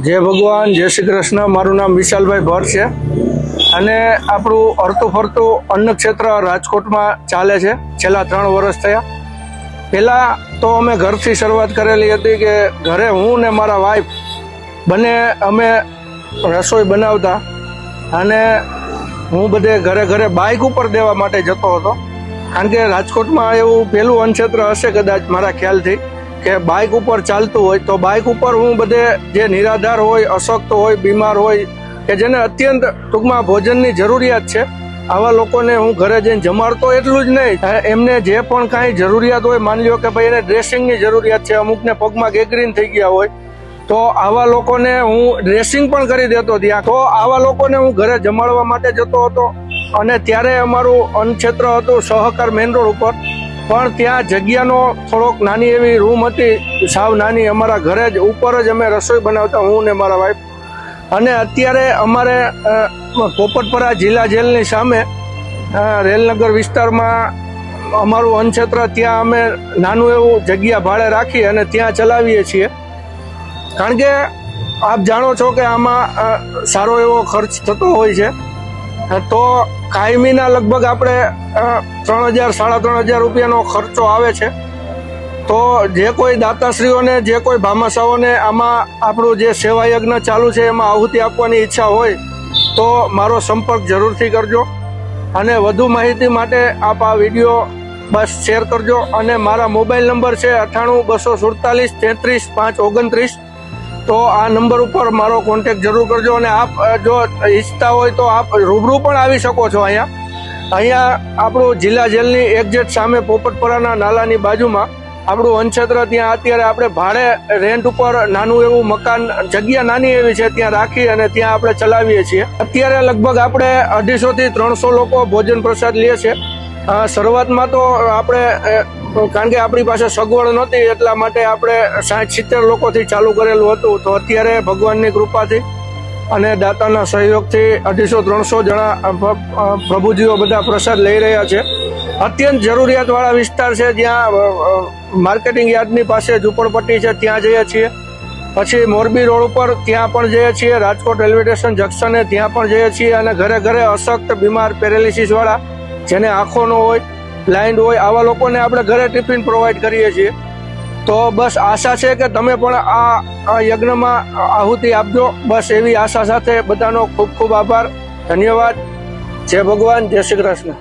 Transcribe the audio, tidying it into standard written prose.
જય ભગવાન, જય શ્રી કૃષ્ણ। મારું નામ વિશાલભાઈ ભટ્ટ છે અને આપણું હરતું ફરતું અન્ન ક્ષેત્ર રાજકોટમાં ચાલે છે છેલ્લા 3 વર્ષ થયા। પહેલાં તો અમે ઘરથી શરૂઆત કરેલી હતી કે ઘરે હું ને મારા વાઈફ બંને અમે રસોઈ બનાવતા અને હું બધે ઘરે ઘરે બાઇક ઉપર દેવા માટે જતો હતો, કારણ કે રાજકોટમાં એવું પહેલું અન્ન ક્ષેત્ર હશે કદાચ મારા ખ્યાલથી કે બાઇક ઉપર ચાલતું હોય, તો બાઇક ઉપર હું બધે જે નિરાધાર હોય, અશક્ત હોય, બીમાર હોય કે જેને અત્યંત ટૂંકમાં ભોજનની જરૂરિયાત છે, આવા લોકોને હું ઘરે જઈને જમાડતો। એટલું જ નહીં, એમને જે પણ કાંઈ જરૂરિયાત હોય, માની લો કે ભાઈ એને ડ્રેસિંગની જરૂરિયાત છે, અમુકને પગમાં ગેંગ્રીન થઈ ગયા હોય, તો આવા લોકોને હું ડ્રેસિંગ પણ કરી દેતો ત્યાં। તો આવા લોકોને હું ઘરે જમાડવા માટે જતો હતો અને ત્યારે અમારું અન્ન ક્ષેત્ર હતું સહકાર મેઇન રોડ ઉપર, પણ ત્યાં જગ્યાનો થોડોક નાની એવી રૂમ હતી, સાવ નાની, અમારા ઘરે જ ઉપર જ અમે રસોઈ બનાવતા, હું ને મારા વાઈફ। અને અત્યારે અમારે પોપટપરા જિલ્લા જેલની સામે રેલનગર વિસ્તારમાં અમારું અન્ન ક્ષેત્ર, ત્યાં અમે નાનું એવું જગ્યા ભાડે રાખી અને ત્યાં ચલાવીએ છીએ, કારણ કે આપ જાણો છો કે આમાં સારો એવો ખર્ચ થતો હોય છે। તો કાયમીના લગભગ આપણે 3,000 સાડા 3,000 રૂપિયાનો ખર્ચો આવે છે। તો જે કોઈ દાતાશ્રીઓને, જે કોઈ ભામાશાઓને આમાં આપણું જે સેવા યજ્ઞ ચાલુ છે એમાં આહુતિ આપવાની ઈચ્છા હોય તો મારો સંપર્ક જરૂરથી કરજો અને વધુ માહિતી માટે આપ આ વિડીયો બસ શેર કરજો। અને મારા મોબાઈલ નંબર છે 98 247 33 529। તો આ નંબર ઉપર મારો કોન્ટેક્ટ જરૂર કરજો અને આપ જો ઈચ્છતા હોય તો આપ રૂબરૂ પણ આવી શકો છો। અહીંયા આપણું જિલ્લા જેલની એક્ઝેક્ટ સામે પોપટપરાના નાલાની બાજુમાં આપણું અન્ન ક્ષેત્ર, ત્યાં અત્યારે આપણે ભાડે રેન્ટ ઉપર નાનું એવું મકાન, જગ્યા નાની એવી છે, ત્યાં રાખી અને ત્યાં આપણે ચલાવીએ છીએ। અત્યારે લગભગ આપણે 250 થી 300 લોકો ભોજન પ્રસાદ લે છે। શરૂઆતમાં તો આપણે, કારણ કે આપણી પાસે સગવડ નહોતી એટલા માટે આપણે 60-70 લોકોથી ચાલુ કરેલું હતું, તો અત્યારે ભગવાનની કૃપાથી અને દાતાના સહયોગથી 250-300 જણા પ્રભુજીઓ બધા પ્રસાદ લઈ રહ્યા છે। અત્યંત જરૂરિયાતવાળા વિસ્તાર છે, જ્યાં માર્કેટિંગ યાર્ડની પાસે ઝૂંપડપટ્ટી છે, ત્યાં જઈએ છીએ। પછી મોરબી રોડ ઉપર ત્યાં પણ જઈએ છીએ, રાજકોટ રેલવે સ્ટેશન જંકશને ત્યાં પણ જઈએ છીએ અને ઘરે ઘરે અશક્ત, બીમાર, પેરેલિસિસવાળા, જેને આંખો ન હોય, બ્લાઇન્ડ હોય, આવા લોકોને આપણે ઘરે ટિફિન પ્રોવાઈડ કરીએ છીએ। તો બસ આશા છે કે તમે પણ આ યજ્ઞમાં આહુતિ આપજો, બસ એવી આશા સાથે બધાનો ખૂબ ખૂબ આભાર, ધન્યવાદ। જય ભગવાન, જય શ્રી કૃષ્ણ।